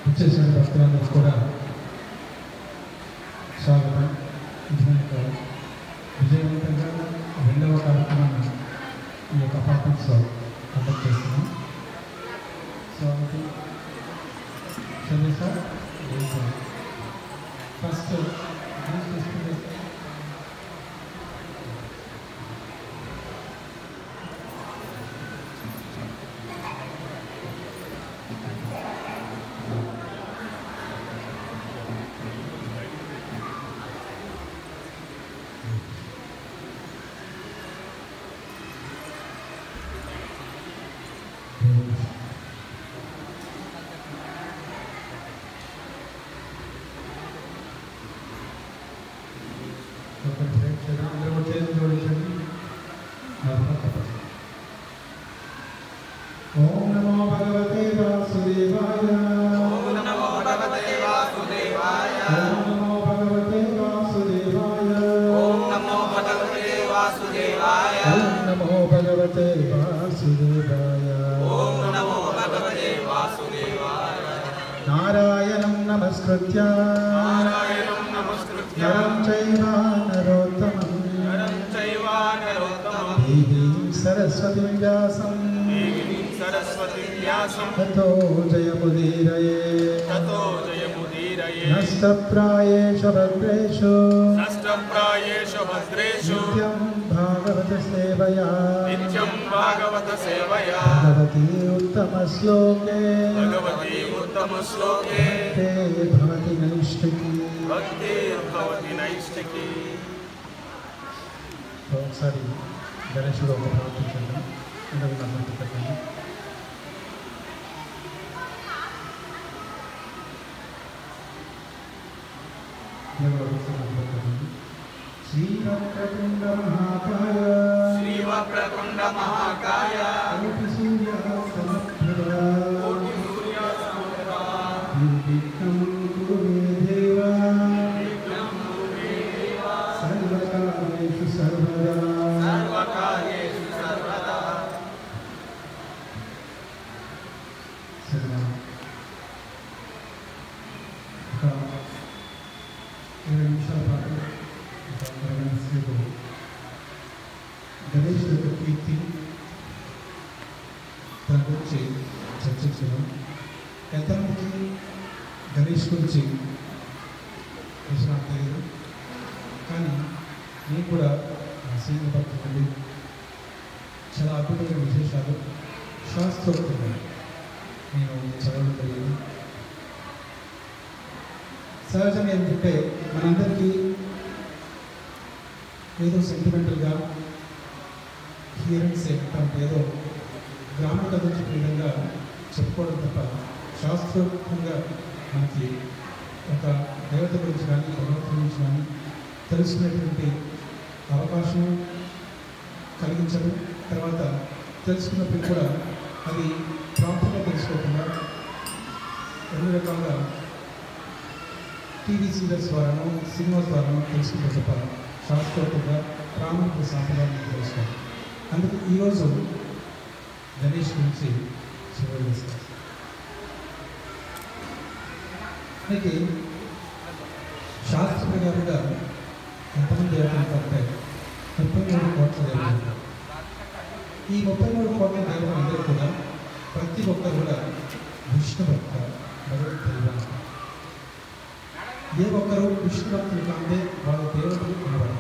వచ్చేసిన భక్తులందరూ కూడా స్వాగతం. విజయవంతంగా రెండవ కార్యక్రమాన్ని ఈ యొక్క అపార్ట్మెంట్స్లో కండక్ట్ చేస్తున్నాం. స్వాగతం. సార్ ఫస్ట్ ఓం నమో భగవతే వాసుదేవాయ. ఓం నమో భగవతే వాసుదేవాయ. ఓం నమో భగవతే వాసుదేవాయ. ఓం నమో భగవతే వాసుదేవాయ. ఓం నమో భగవతే వాసుదేవాయ. ఓం నమో భగవతే వాసుదేవాయ. నారాయణం నమస్కృత్య నరం చైవ నరోత్తమం దేవీం సరస్వతీం వ్యాసం తతో జయముదీరయే నష్టప్రాయేషు భద్రేషు నిత్యం భాగవత సేవయా భగవతి ఉత్తమ శ్లోకే భక్తే భవతి నైష్ఠికీ. ఒకసారి గణేశుడు ఒక ప్రవర్తించండి. పెట్టండి. శ్రీవక్రతుండ మహాకాయ కోటి సూర్య సమప్రభ నిర్విఘ్నం కురు మే దేవ సర్వకార్యేషు సర్వదా. ఒక 20 నిమిషాల పాటు గణేష్ యొక్క కీర్తి దాని గురించి చర్చించడం. ఎంతమందికి గణేష్ గురించి నాకు తెలియదు, కానీ నేను కూడా సీనియర్ భక్తులు చాలా అద్భుతమైన విశేషాలు శాస్త్రోక్తంగా నేను చదవడం జరిగింది. సహజంగా ఏంటంటే మనందరికీ ఏదో సెంటిమెంటల్గా హియరింగ్స్ ఏదో గ్రామీణ కథ చెప్పే విధంగా చెప్పుకోవడం తప్ప శాస్త్రోక్తంగా మనకి ఒక దేవత గురించి కానీ భగవంతుడి గురించి కానీ తెలుసుకునేటువంటి అవకాశం కలిగించడం, తర్వాత తెలుసుకున్నప్పుడు కూడా అది ప్రాంతంగా తెలుసుకోకుండా ఎన్ని రకాలుగా టీవీ సీరియల్స్ ద్వారానో సినిమాస్ ద్వారానో తెలుసుకుంటే తప్ప శాస్త్రోక్తంగా ప్రామాణిక సాంప్రదాయాన్ని తెలుసుకోవాలి. అందుకే ఈరోజు గణేష్ గురించి వివరిస్తాను. అయితే శాస్త్ర ప్రకారంగా ఎంతమంది దేవతలు అంటే 33 కోట్ల దేవతలు. ఈ 33 కోట్ల దేవతలు అందరూ కూడా ప్రతి ఒక్కరు కూడా విష్ణు భక్త భగవద్గీత. ఏ ఒక్కరు విష్ణు భక్తులు కాంటే వాళ్ళ దేవతలు ఉండవాలి.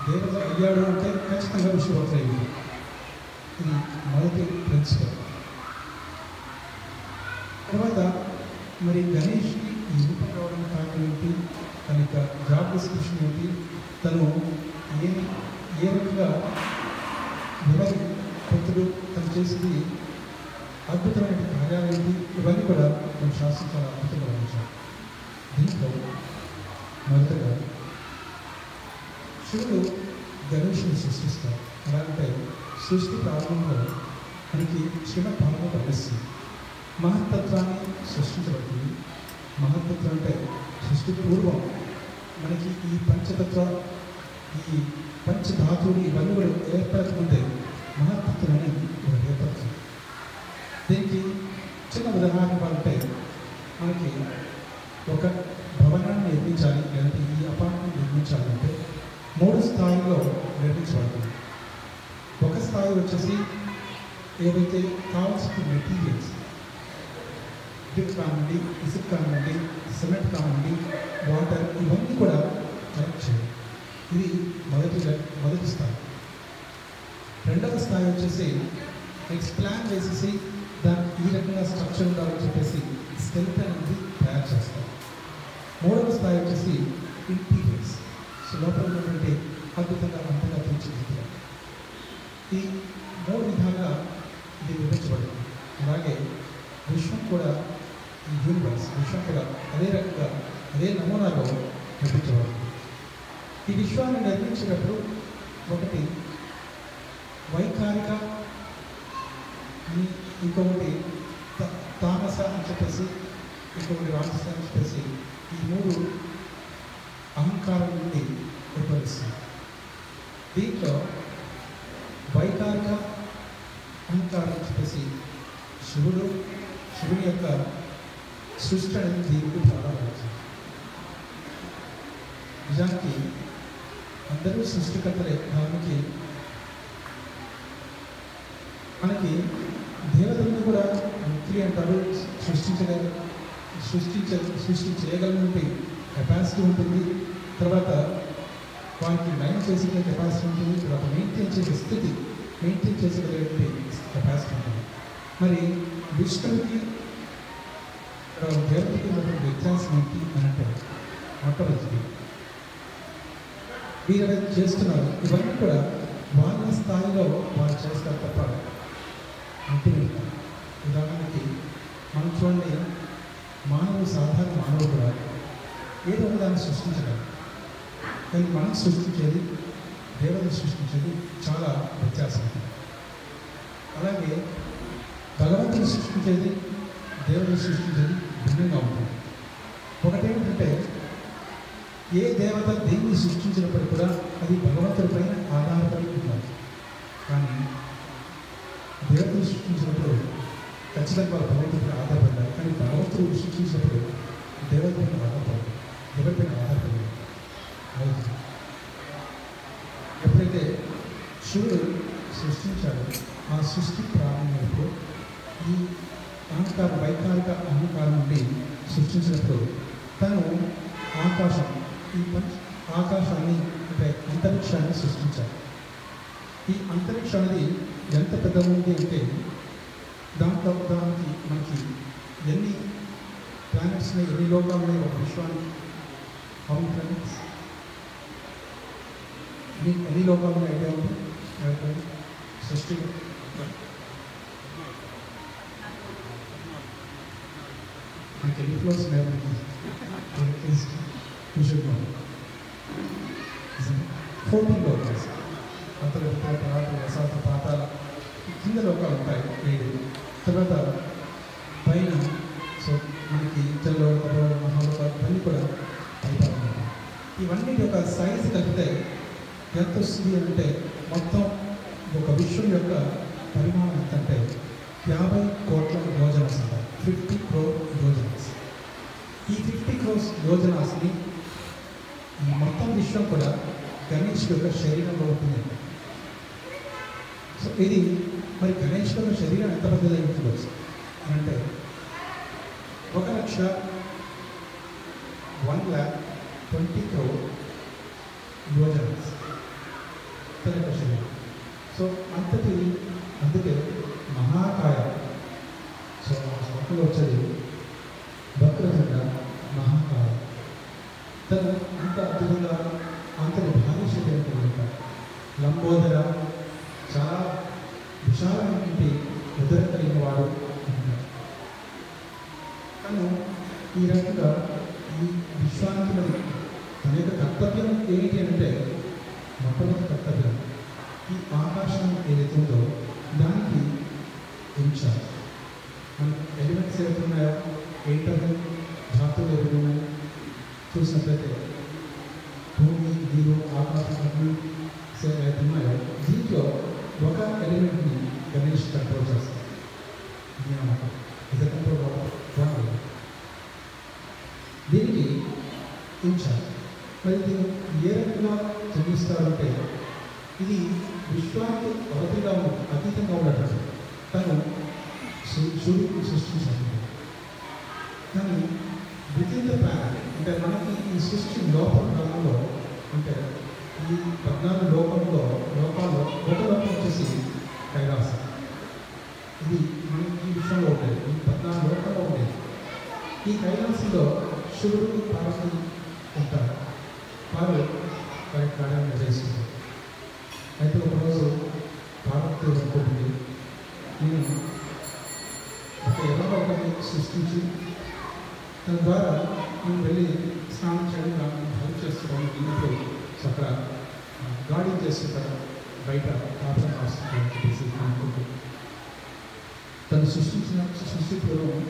దేవత అయ్యాడు అంటే ఖచ్చితంగా విష్ణు భక్తులు అయ్యింది. ఇది మొదటి ప్రిన్సిపల్. తర్వాత మరి గణేష్కి ఈ రూపం రావడం కారణం ఏంటి, తన యొక్క జాబ్ డిస్క్రిప్షన్ ఏంటి, తను ఏ రకంగా ఎవరి భక్తుడు తను చేసింది అద్భుతమైన కార్యాలు ఏంటి, ఇవన్నీ కూడా మన శాస్త్రం చాలా అద్భుతంగా వర్ణించారు. దీంట్లో మొదటగా శివుడు గణేషుని సృష్టిస్తారు. సృష్టి ప్రారంభంలో మనకి చిన్న భాగం కనిపిస్తుంది. మహత్తత్వాన్ని సృష్టించబడుతుంది. మహత్తత్వం అంటే సృష్టి పూర్వం మనకి ఈ పంచతత్వ, ఈ పంచధాతువులు ఇవన్నీ కూడా ఏర్పడకముందే మహత్తత్వం అనేది ఏర్పడుతుంది. దీనికి చిన్న ఉదాహరణ అంటే మనకి ఒక భవనాన్ని నిర్మించాలి, లేదంటే ఈ అపార్ట్మెంట్ నిర్మించాలంటే 3 స్థాయిలో నిర్మించబడుతుంది. ఒక స్థాయి వచ్చేసి ఏవైతే కావాల్సిన మెటీరియల్స్, బ్రిక్ కానివ్వండి, ఇసుక కానివ్వండి, సిమెంట్ కానివ్వండి, వాటర్, ఇవన్నీ కూడా కలెక్ట్ చేయాలి. ఇది మొదటి స్థాయి. రెండవ స్థాయి వచ్చేసి నెక్స్ట్ ప్లాన్ వేసేసి దానికి ఈ రకంగా స్ట్రక్చర్ ఉండాలని చెప్పేసి స్కెలిటన్ అనేది తయారు చేస్తారు. మూడవ స్థాయి వచ్చేసి ఇంటీరియర్స్, సో లోపల ఉన్నటువంటి అద్భుతంగా అంతగా తీర్చిదిద్దారు. ఈ 3 విధాలుగా ఇది నిర్మించబడింది. అలాగే విశ్వం కూడా, ఈ యూనివర్స్ విశ్వం కూడా అదే రకంగా అదే నమూనాలో నిర్మించబడింది. ఈ విశ్వాన్ని నిర్మించేటప్పుడు ఒకటి వైకారిక, ఇంకొకటి తామస అని చెప్పేసి, ఇంకొకటి రాజస అని చెప్పేసి, ఈ 3 అహంకారం నుండి ఏర్పరుస్తుంది. దీంట్లో వైకారిక అహంకారం అని చెప్పేసి శివుని యొక్క సృష్టి అనేది దేవుడికి చాలా మంచిది. నిజానికి అందరూ సృష్టికర్తలే. దానికి మనకి దేవతలను కూడా వ్యక్తులు అంటారు, సృష్టి చేయగలిగినటువంటి కెపాసిటీ ఉంటుంది. తర్వాత వారికి మైండ్ చేసే కెపాసిటీ ఉంటుంది. తర్వాత మెయింటైన్ చేసే స్థితి, మెయింటైన్ చేసేటువంటి కెపాసిటీ ఉంటుంది. మరి విష్ణువుకి దేవతకి ఉన్నటువంటి వ్యత్యాసం ఏంటి అని అంటే, మొట్టమొదటిది వీరు చేస్తున్నారు. ఇవన్నీ కూడా వాళ్ళ స్థాయిలో వాళ్ళు చేస్తారు తప్ప అల్టిమేట్గా. ఉదాహరణకి మనం చూడండి, సాధారణ మానవుడు కూడా ఏదో ఒక దాన్ని సృష్టించగలరు. కానీ మనం సృష్టించేది, దేవతను సృష్టించేది చాలా వ్యత్యాసం. అలాగే భగవంతుని సృష్టించేది, దేవుడిని సృష్టించేది భిన్నంగా ఉంటుంది. ఒకటేంటంటే, ఏ దేవత దేన్ని సృష్టించినప్పటికీ కూడా అది భగవంతుడిపైన ఆధారపడి ఉండాలి. కానీ దేవతను సృష్టించినప్పుడు ఖచ్చితంగా వాళ్ళు భగవంతుడిపై ఆధారపడ్డారు. కానీ భగవంతుడు సృష్టించినప్పుడు దేవతపైన ఆధారపడ్డారు, ఎవరిపైన ఆధారపడ్డారు. ఎప్పుడైతే శివుడు సృష్టించాడో, ఆ సృష్టి ప్రారంభంలో ఈ అహంకారం, వైకారిక అహంకారం నుండి సృష్టించినప్పుడు తను ఆకాశాన్ని అంటే అంతరిక్షాన్ని సృష్టించాడు. ఈ అంతరిక్షం అనేది ఎంత పెద్ద ఉంది అంటే, దానికి మనకి ఎన్ని ప్లానెట్స్ ఉన్నాయి, ఎన్ని లోకాలు ఉన్నాయి ఒక విశ్వానికి. హౌ ప్లానెట్స్, ఎన్ని లోకాలు ఉన్నాయి ఐడియా ఉంది? సృష్టి మనకి ఎన్ని ఫ్లోర్స్ ఉన్నాయి? 14 లోకాలు. అంతర్గత పాతాల కింద లోకాలు ఉంటాయి 7. తర్వాత పైన సో మనకి జలలోకాలు, మహాలోకాలు ఇవన్నీ కూడా అయిపోయి ఉంటాయి. ఇవన్నీ యొక్క సైజు కలిపితే ఎంత వస్తుంది అంటే, మొత్తం ఒక విశ్వం యొక్క పరిమాణం ఎంత అంటే 50 కోట్ల యోజనాస్ ఉంటాయి. 50 crore యోజనాస్. ఈ 50 crore యోజనాస్ని ఈ మొత్తం విశ్వం కూడా గణేష్ యొక్క శరీరంలో ఉంటుంది. సో ఇది మరి గణేష్ యొక్క శరీరం ఎంత పెద్దది ఉండవచ్చు అంటే 1,20,000 crore యోజనాస్ తన యొక్క శరీరం. సో అందుకే మహాకాయ, సో శ్లోకంలో వచ్చేది వక్రతుండ మహాకాయ. తను అంత అద్భుతంగా అంతటి భారీ శరీరం కలిగిన లంబోదర, చాలా విశాలమైనటువంటి ఉదర కలిగిన వాడు అంటారు. తను ఈ రకంగా ఈ విశ్వానికి మరి తన యొక్క కర్తవ్యం ఏంటి అంటే, మొట్టమొదటి కర్తవ్యం ఈ ఆకాశం ఏదైతే ఉందో ఉంచాలి. మన ఎలిమెంట్స్ ఏవైతే ఉన్నాయో ఏంటంటే ధాతువులు ఏవి ఉన్నాయి చూసినట్లయితే భూమి, నీరు, ఆకాశం, అగ్ని ఏవైతే ఉన్నాయో దీంట్లో ఒక ఎలిమెంట్ని గణేష్ కంట్రోల్ చేస్తారు. ఇది కంట్రోల్ అవ్వాలి. దీనికి ఉంచాలి. మరి దీన్ని ఏ రకంగా జన్మిస్తారంటే ఇది విశ్వానికి అవధిగా అతీతంగా ఉండటం తను సూర్యుడిని సృష్టించాలి. కానీ వితిన్ ద ప్లాన్ అంటే మనకి ఈ సృష్టి లోపల కాలంలో అంటే ఈ 14 లోకంలో లోకాల్లో ఒక లోకం వచ్చేసి కైలాసం. ఇది మనకి ఈ విషయంలో ఉండేది. ఈ 14 లోకంలో ఉండేది. ఈ కైలాసంలో శివుడు, పార్వతి ఉంటారు. వారు వారి కార్యాన్ని నిర్వహిస్తారు. అయితే ఒకరోజు పార్వతి అనుకుంటుంది, నేను ఒక ఎవరో ఒకరిని సృష్టించి తన ద్వారా నేను వెళ్ళి స్నానం చేయడం నాకు హెల్ప్ చేస్తున్నాను. ఇంట్లో అక్కడ గాడి చేస్తుంటారు, బయట కాపురం రాస్తుంటారు చెప్పేసి అనుకుంటుంది. తను సృష్టి పూర్వం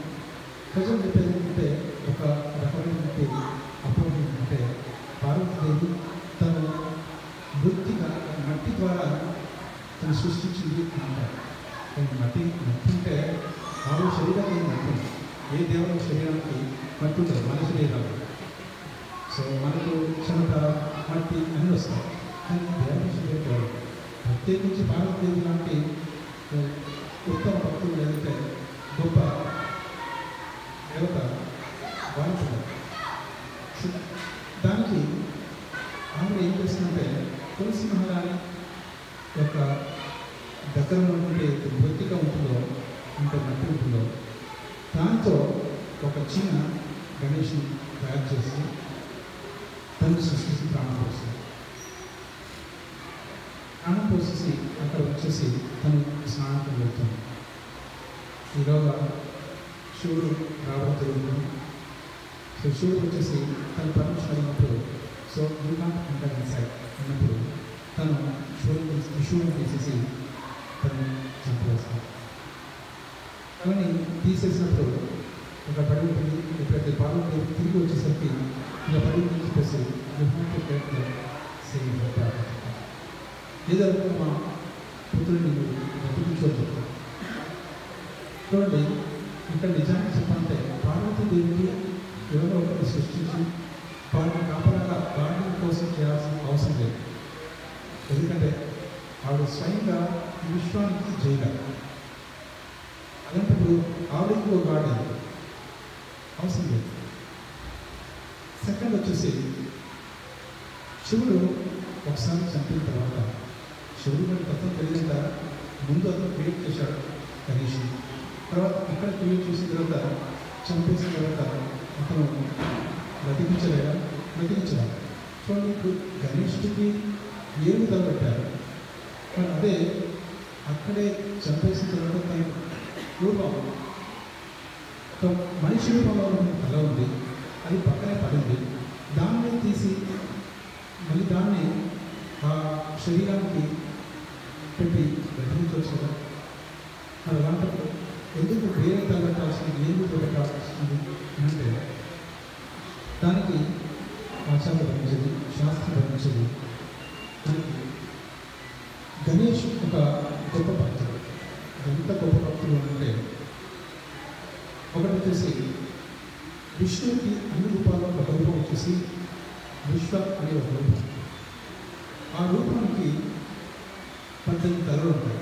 ప్రజలు చెప్పేది ఏంటంటే ఒక రకమైనటువంటి అపోహం అంటే పార్వతీదేవి తను వృత్తిగా మట్టి ద్వారా తను సృష్టించింది అంటారు. మట్టి అంటే ఆరు శరీరానికి మట్టి, ఏ దేవుని శరీరానికి మట్టి ఉంటుంది, మన శరీరాలు. సో మనకు చెమట, మట్టి అన్నీ వస్తాయి. కానీ దేవుని శరీరం ప్రత్యేకించి పార్వతీదేవి లాంటి ఉత్తమ భక్తులు ఏదైతే గొప్ప దేవత వాడుతున్నారు. దానికి ఆవిడ ఏం చేస్తుందంటే తులసి మహారాణి యొక్క దగ్గర ఉన్నటువంటి వృత్తిగా ఉంటుందో అంటే మట్టి ఉంటుందో దాంతో ఒక చిన్న గణేష్ని తయారు చేసి తను సృష్టించి ప్రాణం పోస్తుంది. ప్రాణం పోసేసి అక్కడ వచ్చేసి తను స్నానానికి వెళ్తుంది. ఈరోజు శివుడు రాబోతుంది. సో శివుడు వచ్చేసి తను పర్మిషన్ అడిగినప్పుడు so you not enter inside అన్నప్పుడు తను శివుడిని తీసేసి తను చంపేస్తాడు. తనని తీసేసినప్పుడు ఒక పడి ఉంటుంది. ఎప్పుడైతే పార్వతి తిరిగి వచ్చేసరికి ఇలా పడి చెప్పేసి ఏదో మా పుత్రుడిని బతికించవచ్చు. చూడండి ఇక్కడ నిజానికి చెప్పాలంటే పార్వతీదేవికి ఎవరో ఒకటి సృష్టించి వారిని కాపలాగా గార్డెన్ కోసం చేయాల్సిన అవసరం లేదు. ఎందుకంటే ఆవిడ స్వయంగా ఈ విశ్వానికి చేయగలరు. అలాంటప్పుడు ఆవిడకి ఒక గార్డెన్ అవసరం లేదు. సెకండ్ వచ్చేసి శివుడు ఒకసారి చంపిన తర్వాత శివుడు మనకి తత్వం తెలియక ముందు అతను క్రియేట్ చేశాడు గణేష్. తర్వాత ఇక్కడ క్రియేట్ చేసిన తర్వాత చంపేసిన తర్వాత అతను బ్రతికించలేదా? బ్రతికించాలి. సో మీకు గణేష్కి ఏమి తలపెట్టారు, కానీ అదే అక్కడే చంపేసిన తర్వాత తన రూపం మనిషి రూపంలో ఉన్న తల ఉంది, అది పక్కనే పడింది. దాన్ని తీసి మళ్ళీ దాన్ని ఆ శరీరానికి పెట్టి బ్రతికించవచ్చు కదా. మరి అలాంటప్పుడు ఎందుకు వేరే తలపెట్టాల్సింది, ఏమి పెట్టాల్సింది అంటే దానికి ఆచారం భరించేది, శాస్త్రం భరించేది. దానికి గణేష్ ఒక గొప్ప భక్తుడు. ఎంత గొప్ప భక్తులు అంటే ఒకటి వచ్చేసి విష్ణువుకి అన్ని రూపాల్లో ఒక రూపం వచ్చేసి విశ్వ అనే ఒక రూపం. ఆ రూపానికి 18 తలలు ఉంటాయి.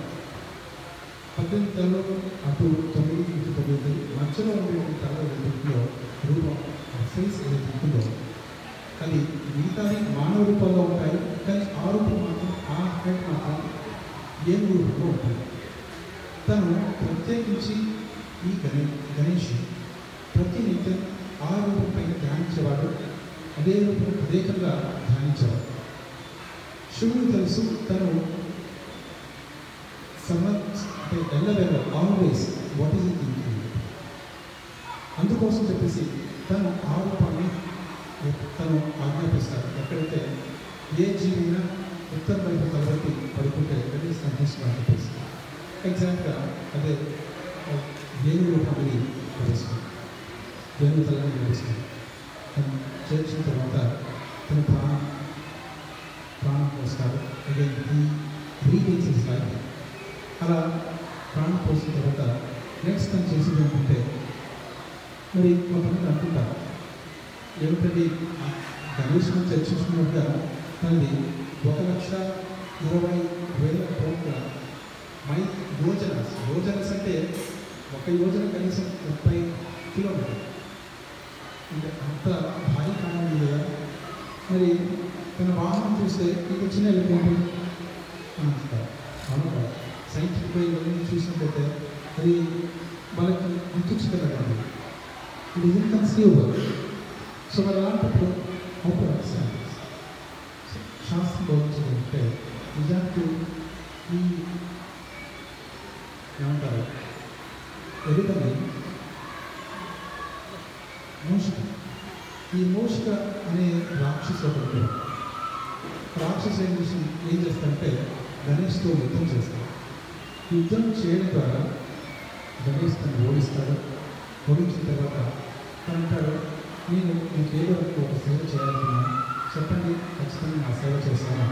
18 తలలు అటు 9 ఇటు 9 మధ్యలో ఉండే తల రెండింటిలో రూపం ఫేస్ ఏదైతే ఉంటుందో అది మిగతాది మానవ రూపంలో ఉంటాయి. కానీ ఆ రూపం మాత్రం ఆ హెడ్ మాత్రం ఏం రూపంలో ఉంటుంది. తను ప్రత్యేకించి ఈ గణేష్ ప్రతినిత్యం ఆ రూపం పైన ధ్యానించేవాడు. అదే రూపం ప్రత్యేకంగా ధ్యానించేవాడు. శివుడు తెలుసు తను అంటే ఎల్లవేళ always what is it thinking. అందుకోసం చెప్పేసి తను ఆ రూపాన్ని తను ఆజ్ఞాపిస్తాడు. ఎక్కడైతే ఏ జీవైనా ఉత్తర వైపు తలబట్టి పడుకుంటే వెళ్ళి సంతోషంగా చెప్పేసి ఎగ్జాక్ట్గా అదే ఏనుగుల పండుగ ప్రవేశిస్తుంది, ఏనుగు తలని ప్రవేశిస్తుంది. తను చేర్చిన తర్వాత తను ప్రాణం పోస్తాడు. అగైన్ ఈ రీగెయిన్స్ హిస్ లైఫ్. అలా ప్రాణం పోసిన తర్వాత నెక్స్ట్ తను చేసేది ఏంటంటే, మరి కొంతమంది అనుకుంటారు ఏమిటంటే గణేష్ను చర్చించుకున్నట్టుగా తనది 1,20,000 కోట్ల యోజనస్ అంటే ఒక యోజన కనీసం 30 కిలోమీటర్లు. అంటే అంత భారీ కాలం కదా. మరి తన వాహనం చూస్తే ఇంక చిన్న ఎలిఫెంట్ అని అంటారు. అవును, సైంటిఫిక్ ఇవన్నీ చూసినట్లయితే అది వాళ్ళకి గుర్తించగలగాలి. It is inconceivable. సో మరి అలాంటప్పుడు శాస్త్రం బోధించదంటే నిజానికి ఈ ఏమంటారు ఎలుకని మూషిక, ఈ మూషిక అనే రాక్షసు ఒకటి. రాక్షసు ఏం చేస్తారంటే గణేష్తో యుద్ధం చేస్తారు. యుద్ధం చేయడం ద్వారా గణేష్ తను ఓడిస్తాడు. ఓడించిన తర్వాత అంటాడు, నేను మీకు ఏదో ఒక సేవ చేయాలనుకున్నాను, చెప్పండి, ఖచ్చితంగా నా సేవ చేస్తాను.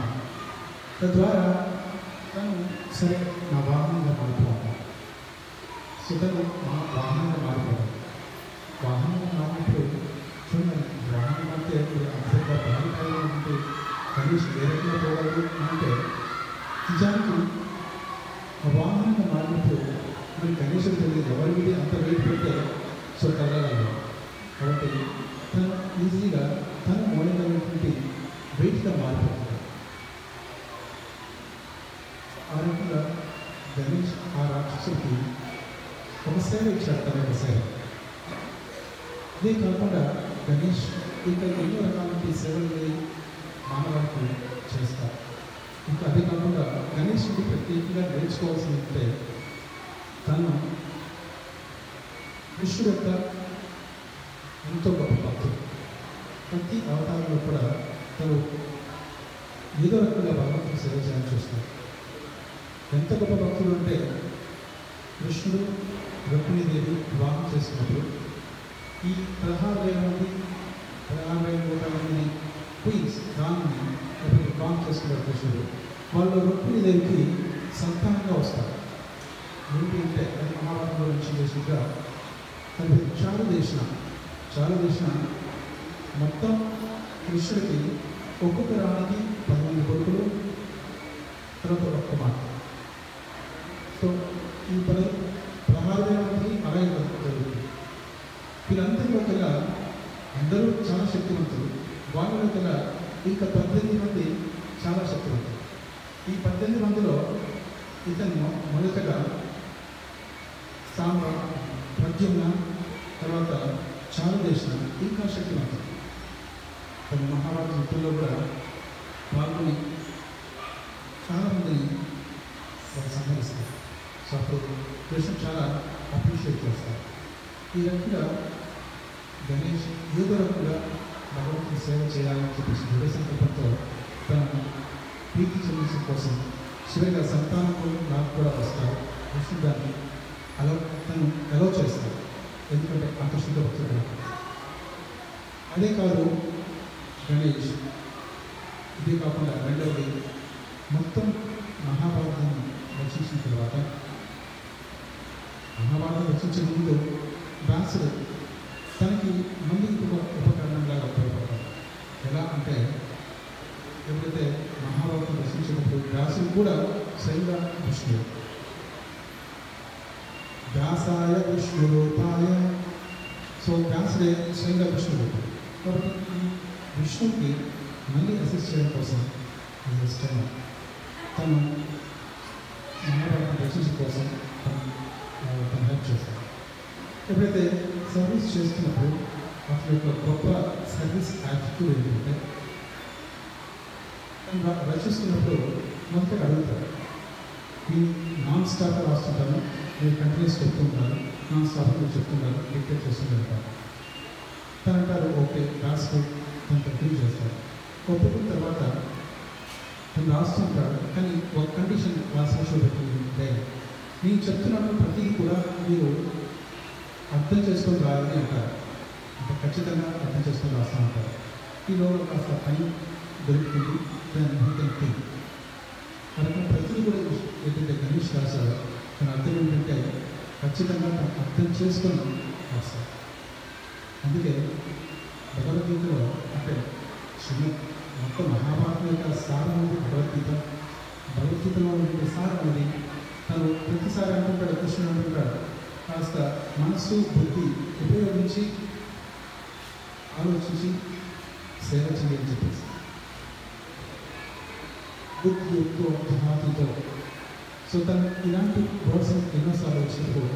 తద్వారా తను సరే నా వాహనంగా మారిపోవాలి. సో తను మా వాహనంగా మారిపోవాలి. వాహనంగా మారినప్పుడు చూడండి, వాహనం అంటే అంతగా భారీకాయలు ఉంటే కనీసం ఏ రకంగా పోవాలి అంటే నిజానికి ఆ వాహనంగా మారినప్పుడు మరి కనీసం తెలియదు ఎవరికి అంత వెయిట్ పెడితే సో కదలగలరు. కాబట్టి తను ఈజీగా తను మౌలికమైనటువంటి వెయిట్గా మారిపోతుంది. ఆ రకంగా గణేష్ ఆ రాక్షసుడికి ఒక సేవ ఇచ్చాడు, తన ఒక సేవ. ఇదే కాకుండా గణేష్ ఇంకా ఎన్నో రకాల సేవల్ని మానవానికి చేస్తారు. ఇంకా అదే కాకుండా గణేషుడికి ప్రత్యేకంగా నేర్చుకోవాల్సింది అంటే తను కృష్ణుడు యొక్క ఎంతో గొప్ప భక్తుడు. ప్రతి అవతారంలో కూడా తను ఏదో రకంగా భగవంతుని సేవ చేయాలని చూస్తాడు. ఎంత గొప్ప భక్తుడు అంటే కృష్ణుడు రుక్మిణీదేవి వివాహం చేసినప్పుడు ఈ 16,000 క్వీన్స్ రాణిని వివాహం చేసుకున్నారు కృష్ణుడు. వాళ్ళు రుక్మిణీదేవికి సంతానంగా వస్తారు. ఏంటి అంటే అది మహాభారతంలో నుంచి చేసినట్టుగా తనకి చారుదేశన మొత్తం కృష్ణుడికి ఒక్కొక్క రాణికి 10 కొడుకులు, తర్వాత ఒక్క మాట. సో ఈ 16,000 అలాగే జరుగుతుంది. వీళ్ళందరిలో కల్లా అందరూ చాలా శక్తివంతులు. వాళ్ళలో కల్లా ఇంకా 18 మంది చాలా శక్తివంతులు. ఈ 18 మందిలో ఇతను మొదటగా సాంబ, ప్రద్యుమ్న, తర్వాత చారుదేశన ఇంకా శక్తివంతులు. తన మహాభారత యుద్ధంలో కూడా పాల్గొని చాలామందిని వాళ్ళు సంహరిస్తారు. సో అప్పుడు కృష్ణుడు చాలా అప్రిషియేట్ చేస్తారు. ఈ రకంగా గణేష్ ఏదో రకంగా భగవంతుని సేవ చేయాలని చెప్పేసి దృఢ సంకల్పంతో తనను ప్రీతి చెల్లించడం కోసం చివరిగా సంతానం నాకు కూడా వస్తారు. కృష్ణుడు దాన్ని తను అలౌ చేస్తాడు, ఎందుకంటే అంత శుద్ధ భక్తుడు. అదే కాదు గణేష్, ఇదే కాకుండా రెండవది మొత్తం మహాభారతాన్ని రచించిన తర్వాత, మహాభారతం రచించే ముందు వ్యాసుడు తనకి మళ్ళీ ఇంకొక ఉపకరణంలాగా ఉపయోగపడతాడు. ఎలా అంటే ఎప్పుడైతే మహాభారతం రచించినప్పుడు వ్యాసుడు కూడా స్వయంగా కృష్ణుడు. వ్యాసాయ విష్ణురూపాయ, సో వ్యాసుడే స్వయంగా కృష్ణుడు. కాబట్టి ఈ విష్ణువుకి మళ్ళీ అసిస్ట్ చేయడం కోసం తను మహాభారతం రచించడం కోసం తను హెల్ప్ చేస్తాడు. ఎప్పుడైతే సర్వీస్ చేస్తున్నప్పుడు అతని యొక్క గొప్ప సర్వీస్ యాటిట్యూడ్ ఏంటంటే రచిస్తున్నప్పుడు మొదట అడుగుతారు, ఈ నాన్ స్టాప్ రాస్తుంటాను, మీరు కంటిన్యూస్ చెప్తుంటారు, నాన్ స్టాప్ మీరు చెప్తున్నారు, డిక్టేట్ చేస్తుంటారు. తను అంటారు ఓకే రాస్తూ తను కంటిన్యూ చేస్తారు. ఒప్పుకున్న తర్వాత తను రాస్తుంటాడు. కానీ ఒక కండిషన్ రాసిన షో పెట్టింది, నేను చెప్తున్నాను ప్రతిదీ కూడా మీరు అర్థం చేసుకొని రాయాలని అంటారు. అంటే ఖచ్చితంగా అర్థం చేసుకొని రాస్తా ఉంటారు. ఈలో కాస్త టైం దొరుకుతుంది, దాన్ని ఉంటుంది. మనకు ప్రతిదీ కూడా ఏంటంటే గణేష్ రాశారు. తన అర్థం ఏంటంటే ఖచ్చితంగా తను అర్థం చేసుకొని రాస్తారు. అందుకే భగవద్గీతలో అంటే మొత్తం మహాభారతం యొక్క సారం అనేది భగవద్గీత. భగవద్గీతలో ఉండే సారం అనేది తను ప్రతిసారి అంటుంటాడు, కృష్ణుడు అంటుంటాడు, కాస్త మనస్సు బుద్ధి ఉపయోగించి ఆలోచించి సేవ చేయని చెప్పేసి బుద్ధి ఎక్కువ ధాతుతో. సో తను ఇలాంటి వర్డ్స్ ఎన్నోసార్లు వచ్చినప్పుడు